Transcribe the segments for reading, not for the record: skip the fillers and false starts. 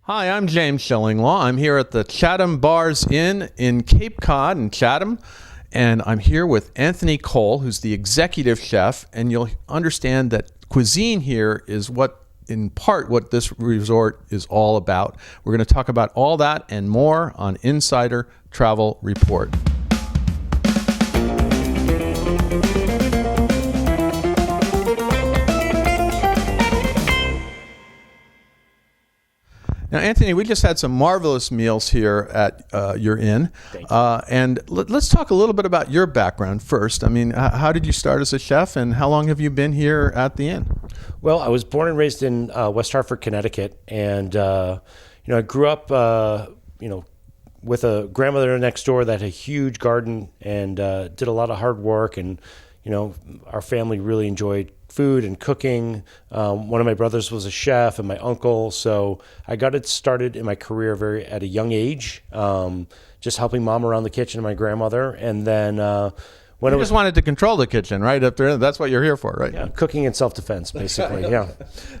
Hi, I'm James Shillinglaw. I'm here at the Chatham Bars Inn in Cape Cod in Chatham, and I'm here with Anthony Cole, who's the executive chef, and you'll understand that cuisine here is in part, what this resort is all about. We're going to talk about all that and more on Insider Travel Report. Now, Anthony, we just had some marvelous meals here at your inn. Thank you. And let's talk a little bit about your background first. I mean, how did you start as a chef, and how long have you been here at the inn? Well, I was born and raised in West Hartford, Connecticut, and I grew up, with a grandmother next door that had a huge garden and did a lot of hard work, and our family really enjoyed food and cooking. One of my brothers was a chef, and my uncle. So I got it started in my career at a young age, just helping mom around the kitchen and my grandmother. And then when you just wanted to control the kitchen, right? Up there, that's what you're here for, right? Yeah, cooking and self-defense, basically. Yeah.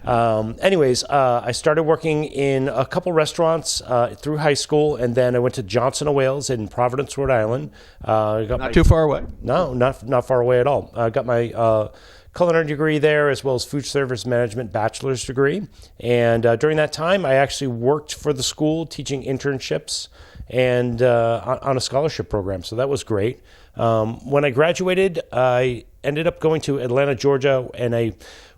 I started working in a couple restaurants through high school, and then I went to Johnson & Wales in Providence, Rhode Island. Not too far away. No, not far away at all. I got my culinary degree there, as well as food service management bachelor's degree. And during that time, I actually worked for the school teaching internships and on a scholarship program. So that was great. When I graduated, I ended up going to Atlanta, Georgia, and I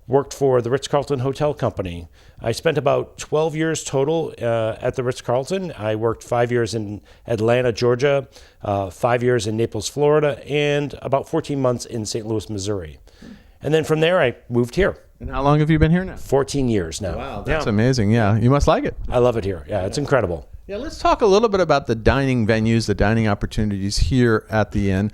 worked for the Ritz-Carlton Hotel Company. I spent about 12 years total at the Ritz-Carlton. I worked 5 years in Atlanta, Georgia, 5 years in Naples, Florida, and about 14 months in St. Louis, Missouri. And then from there, I moved here. And how long have you been here now? 14 years now. Wow, that's amazing. Yeah, you must like it. I love it here. Yeah, it's incredible. Yeah, let's talk a little bit about the dining venues, the dining opportunities here at the inn.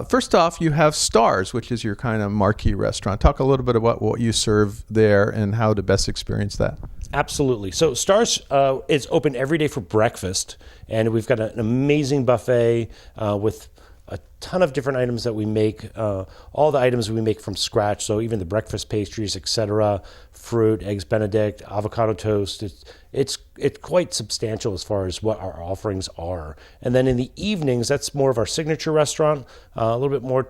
First off, you have Stars, which is your kind of marquee restaurant. Talk a little bit about what you serve there and how to best experience that. Absolutely. So Stars is open every day for breakfast, and we've got an amazing buffet with a ton of different items that we make, all the items we make from scratch. So even the breakfast pastries, etc., fruit, eggs Benedict, avocado toast. It's quite substantial as far as what our offerings are. And then in the evenings, that's more of our signature restaurant, a little bit more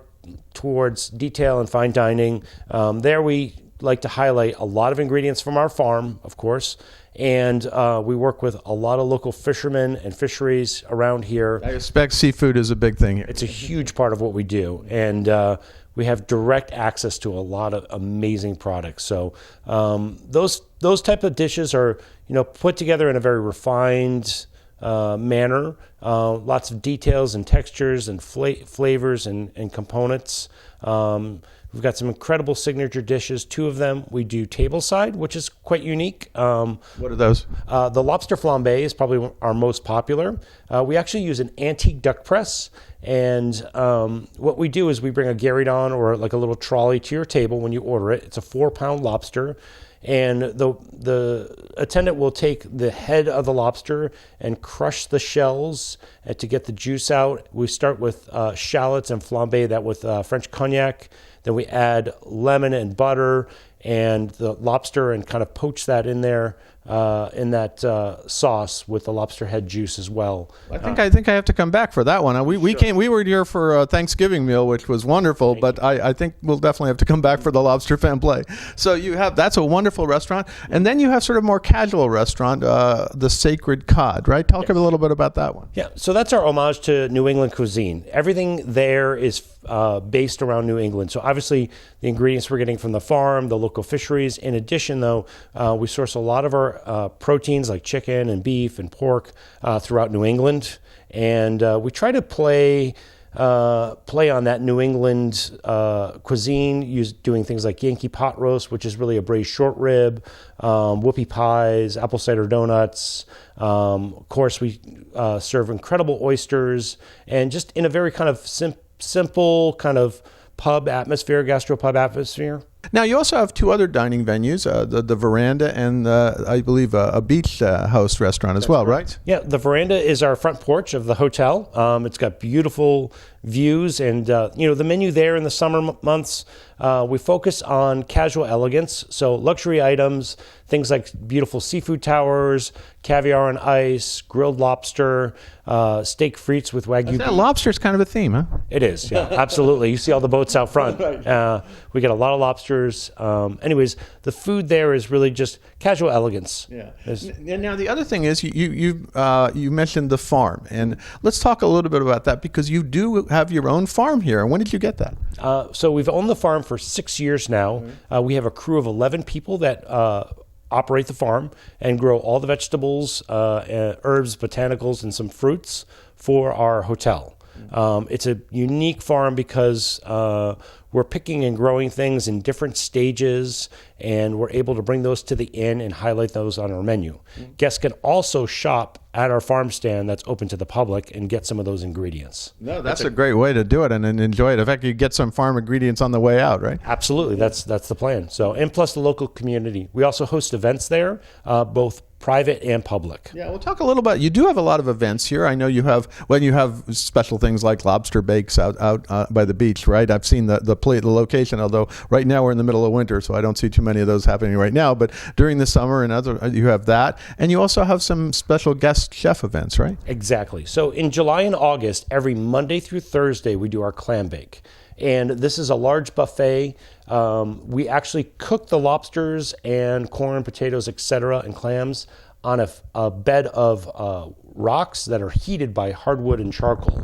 towards detail and fine dining. There we like to highlight a lot of ingredients from our farm, of course, and we work with a lot of local fishermen and fisheries around here. I expect seafood is a big thing here. It's a huge part of what we do, and we have direct access to a lot of amazing products. So those type of dishes are put together in a very refined manner. Lots of details and textures and flavors and components. We've got some incredible signature dishes. 2 of them we do tableside, which is quite unique. What are those? The lobster flambe is probably our most popular. We actually use an antique duck press, and what we do is we bring a gueridon or like a little trolley to your table when you order it. It's a 4-pound lobster, and the attendant will take the head of the lobster and crush the shells to get the juice out. We start with shallots and flambe that with French cognac. Then we add lemon and butter and the lobster and kind of poach that in there in that sauce with the lobster head juice as well. I think I have to come back for that one. We were here for a Thanksgiving meal, which was wonderful, but I think we'll definitely have to come back for the lobster flambe. So that's a wonderful restaurant, and then you have sort of more casual restaurant, the Sacred Cod, right? Talk a little bit about that one. Yeah, so that's our homage to New England cuisine. Everything there is based around New England. So obviously the ingredients we're getting from the farm, the local fisheries. In addition, though, we source a lot of our proteins like chicken and beef and pork throughout New England, and we try to play on that New England cuisine, doing things like Yankee pot roast, which is really a braised short rib, whoopie pies, apple cider donuts. Of course, we serve incredible oysters, and just in a very kind of simple kind of pub atmosphere, gastropub atmosphere. Now, you also have two other dining venues, the Veranda and I believe a beach house restaurant as well, right? Yeah, the Veranda is our front porch of the hotel. It's got beautiful views, and the menu there in the summer months, we focus on casual elegance, so luxury items, things like beautiful seafood towers, caviar on ice, grilled lobster, steak frites with wagyu beef. Lobster's kind of a theme, huh? It is, yeah, absolutely. You see all the boats out front. We get a lot of lobsters. Anyways, the food there is really just casual elegance. Yeah. And now the other thing is you mentioned the farm, and let's talk a little bit about that because you do have your own farm here. When did you get that? So we've owned the farm for 6 years now. Mm-hmm. We have a crew of 11 people that operate the farm and grow all the vegetables, herbs, botanicals, and some fruits for our hotel. It's a unique farm because we're picking and growing things in different stages, and we're able to bring those to the inn and highlight those on our menu. Mm-hmm. Guests can also shop at our farm stand that's open to the public and get some of those ingredients. No, that's a great way to do it and enjoy it. In fact, you get some farm ingredients on the way out, right? Absolutely. That's the plan. So, and plus the local community. We also host events there, both private and public. Yeah, we'll talk a little about, you do have a lot of events here. I know you have special things like lobster bakes out by the beach, right? I've seen the location, although right now we're in the middle of winter, so I don't see too many of those happening right now. But during the summer and you have that. And you also have some special guest chef events, right? Exactly. So in July and August, every Monday through Thursday, we do our clam bake. And this is a large buffet. We actually cook the lobsters and corn, potatoes, etc., and clams on a bed of rocks that are heated by hardwood and charcoal.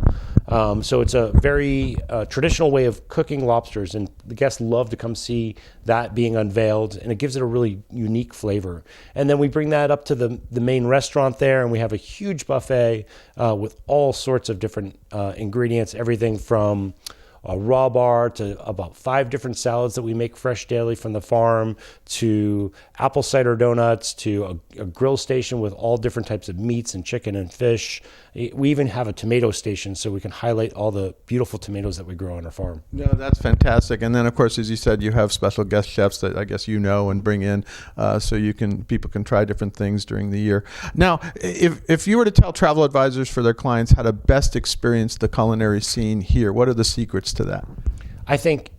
So it's a very traditional way of cooking lobsters, and the guests love to come see that being unveiled, and it gives it a really unique flavor. And then we bring that up to the main restaurant there, and we have a huge buffet with all sorts of different ingredients, everything from a raw bar to about 5 different salads that we make fresh daily from the farm, to apple cider donuts, to a grill station with all different types of meats and chicken and fish. We even have a tomato station so we can highlight all the beautiful tomatoes that we grow on our farm. No, that's fantastic. And then, of course, as you said, you have special guest chefs that I guess you know and bring in so people can try different things during the year. Now, if you were to tell travel advisors for their clients how to best experience the culinary scene here, what are the secrets to that? I think,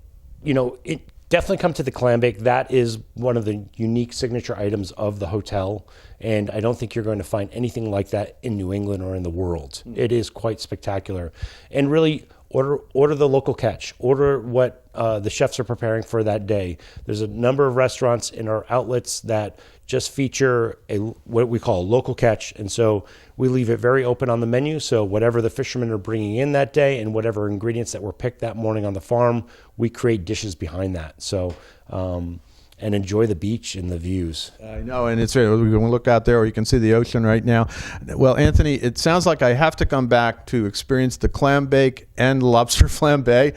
it definitely come to the clam bake. That is one of the unique signature items of the hotel, and I don't think you're going to find anything like that in New England or in the world. It is quite spectacular. And really, order the local catch. Order what the chefs are preparing for that day. There's a number of restaurants in our outlets that just feature what we call a local catch, and so we leave it very open on the menu. So whatever the fishermen are bringing in that day and whatever ingredients that were picked that morning on the farm, we create dishes behind that. So and enjoy the beach and the views. I know, and it's we can look out there, or you can see the ocean right now. Well, Anthony, it sounds like I have to come back to experience the clam bake and lobster flambe.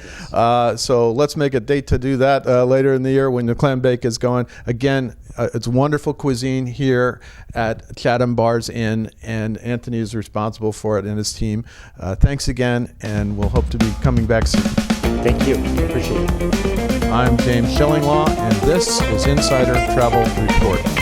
So let's make a date to do that later in the year when the clam bake is going. Again, it's wonderful cuisine here at Chatham Bars Inn, and Anthony is responsible for it and his team. Thanks again, and we'll hope to be coming back soon. Thank you. Appreciate it. I'm James Schillinglaw, and this is Insider Travel Report.